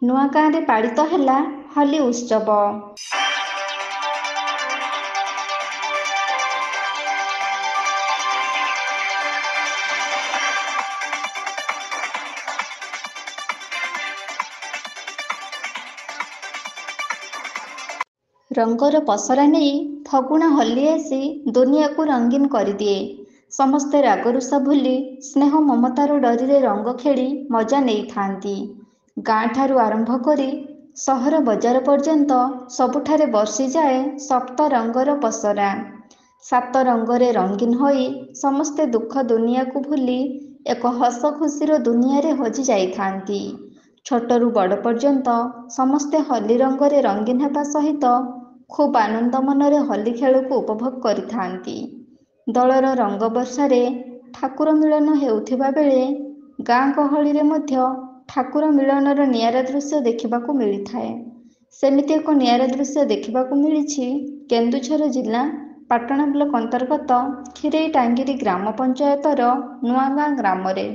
ନୂଆଗାଁରେ ପାଳିତ ହେଲା ହୋଲି ଉତ୍ସବ। ରଙ୍ଗର ପସରା ନେଇ ଫଗୁଣ ହୋଲି ଆସି ଦୁନିଆକୁ ରଙ୍ଗୀନ କରିଦିଏ। ସମସ୍ତେ ରାଗରୁଷା ଭୁଲି ସ୍ନେହ ମମତାର ଡୋରିରେ ରଙ୍ଗ ଖେଳି ମଜା ନେଇଥାନ୍ତି। ଗାଁଠାରୁ ଆରମ୍ଭ କରି ସହର ବଜାର ପର୍ଯ୍ୟନ୍ତ ସବୁଠାରେ ବର୍ଷିଯାଏ ସପ୍ତ ରଙ୍ଗର ପସରା। ସାତ ରଙ୍ଗରେ ରଙ୍ଗୀନ ହୋଇ ସମସ୍ତେ ଦୁଃଖ ଦୁନିଆକୁ ଭୁଲି ଏକ ହସ ଖୁସିର ଦୁନିଆରେ ହଜି ଯାଇଥାନ୍ତି। ଛୋଟରୁ ବଡ଼ ପର୍ଯ୍ୟନ୍ତ ସମସ୍ତେ ହୋଲି ରଙ୍ଗରେ ରଙ୍ଗୀନ ହେବା ସହିତ ଖୁବ୍ ଆନନ୍ଦ ମନରେ ହୋଲି ଖେଳକୁ ଉପଭୋଗ କରିଥାନ୍ତି। ଦୋଳର ରଙ୍ଗ ବର୍ଷାରେ ଠାକୁର ମିଳନ ହେଉଥିବା ବେଳେ ଗାଁ ଗହଳିରେ ମଧ୍ୟ ଠାକୁର ମିଳନର ନିଆରା ଦୃଶ୍ୟ ଦେଖିବାକୁ ମିଳିଥାଏ। ସେମିତି ଏକ ନିଆରା ଦୃଶ୍ୟ ଦେଖିବାକୁ ମିଳିଛି କେନ୍ଦୁଝର ଜିଲ୍ଲା ପାଟଣା ବ୍ଲକ ଅନ୍ତର୍ଗତ ଖିରେଇ ଟାଙ୍ଗିରି ଗ୍ରାମ ପଞ୍ଚାୟତର ନୂଆଗାଁ ଗ୍ରାମରେ।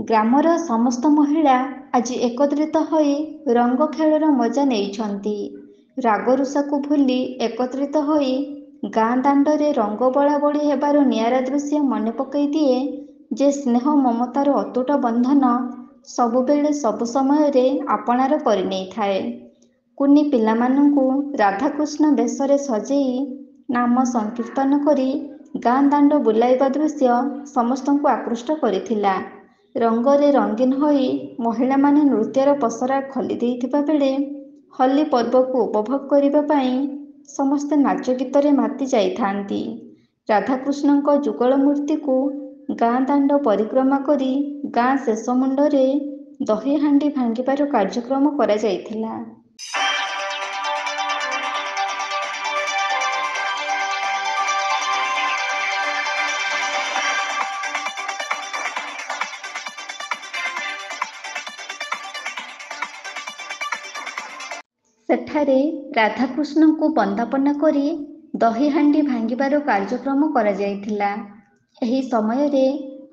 ଗ୍ରାମର ସମସ୍ତ ମହିଳା ଆଜି ଏକତ୍ରିତ ହୋଇ ରଙ୍ଗ ଖେଳର ମଜା ନେଇଛନ୍ତି। ରାଗରୁଷାକୁ ଭୁଲି ଏକତ୍ରିତ ହୋଇ ଗାଁ ଦାଣ୍ଡରେ ରଙ୍ଗ ବୋଳାବୋଳି ହେବାର ନିଆରା ଦୃଶ୍ୟ ମନେ ପକାଇ ଦିଏ ଯେ ସ୍ନେହ ମମତାର ଅତୁଟ ବନ୍ଧନ ସବୁବେଳେ ସବୁ ସମୟରେ ଆପଣାର କରିନେଇଥାଏ। କୁନି ପିଲାମାନଙ୍କୁ ରାଧାକୃଷ୍ଣ ବେଶରେ ସଜେଇ ନାମ ସଂକୀର୍ତ୍ତନ କରି ଗାଁ ଦାଣ୍ଡ ବୁଲାଇବା ଦୃଶ୍ୟ ସମସ୍ତଙ୍କୁ ଆକୃଷ୍ଟ କରିଥିଲା। ରଙ୍ଗରେ ରଙ୍ଗୀନ ହୋଇ ମହିଳାମାନେ ନୃତ୍ୟର ପସରା ଖୋଲି ଦେଇଥିବା ବେଳେ ହୋଲି ପର୍ବକୁ ଉପଭୋଗ କରିବା ପାଇଁ ସମସ୍ତେ ନାଚ ଗୀତରେ ମାତି ଯାଇଥାନ୍ତି। ରାଧାକୃଷ୍ଣଙ୍କ ଯୁଗଳ ମୂର୍ତ୍ତିକୁ ଗାଁ ଦାଣ୍ଡ ପରିକ୍ରମା କରି ଗାଁ ଶେଷ ମୁଣ୍ଡରେ ଦହି ହାଣ୍ଡି ଭାଙ୍ଗିବାର କାର୍ଯ୍ୟକ୍ରମ କରାଯାଇଥିଲା। ସେଠାରେ ରାଧାକୃଷ୍ଣଙ୍କୁ ବନ୍ଦାପନା କରି ଦହି ହାଣ୍ଡି ଭାଙ୍ଗିବାର କାର୍ଯ୍ୟକ୍ରମ କରାଯାଇଥିଲା। ଏହି ସମୟରେ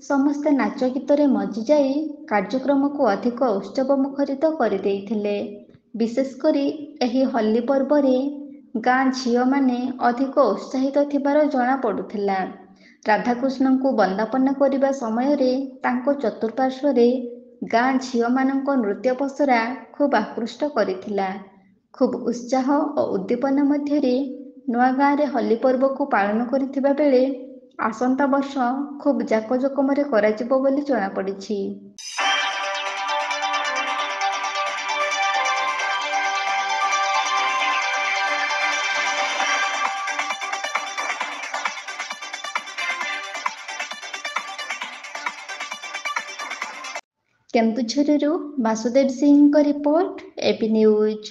ସମସ୍ତେ ନାଚ ଗୀତରେ ମଜିଯାଇ କାର୍ଯ୍ୟକ୍ରମକୁ ଅଧିକ ଉତ୍ସବ ମୁଖରିତ କରିଦେଇଥିଲେ। ବିଶେଷ କରି ଏହି ହୋଲି ପର୍ବରେ ଗାଁ ଝିଅମାନେ ଅଧିକ ଉତ୍ସାହିତ ଥିବାର ଜଣାପଡ଼ୁଥିଲା। ରାଧାକୃଷ୍ଣଙ୍କୁ ବନ୍ଦାପନା କରିବା ସମୟରେ ତାଙ୍କ ଚତୁଃପାର୍ଶ୍ୱରେ ଗାଁ ଝିଅମାନଙ୍କ ନୃତ୍ୟ ପସରା ଖୁବ୍ ଆକୃଷ୍ଟ କରିଥିଲା। ଖୁବ୍ ଉତ୍ସାହ ଓ ଉଦ୍ଦୀପନା ମଧ୍ୟରେ ନୂଆଗାଁରେ ହୋଲି ପର୍ବକୁ ପାଳନ କରିଥିବା ବେଳେ ଆସନ୍ତା ବର୍ଷ ଖୁବ୍ ଜାକଜମକରେ କରାଯିବ ବୋଲି ଜଣାପଡ଼ିଛି। କେନ୍ଦୁଝରରୁ ବାସୁଦେବ ସିଂଙ୍କ ରିପୋର୍ଟ, ଏବି ନ୍ୟୁଜ୍।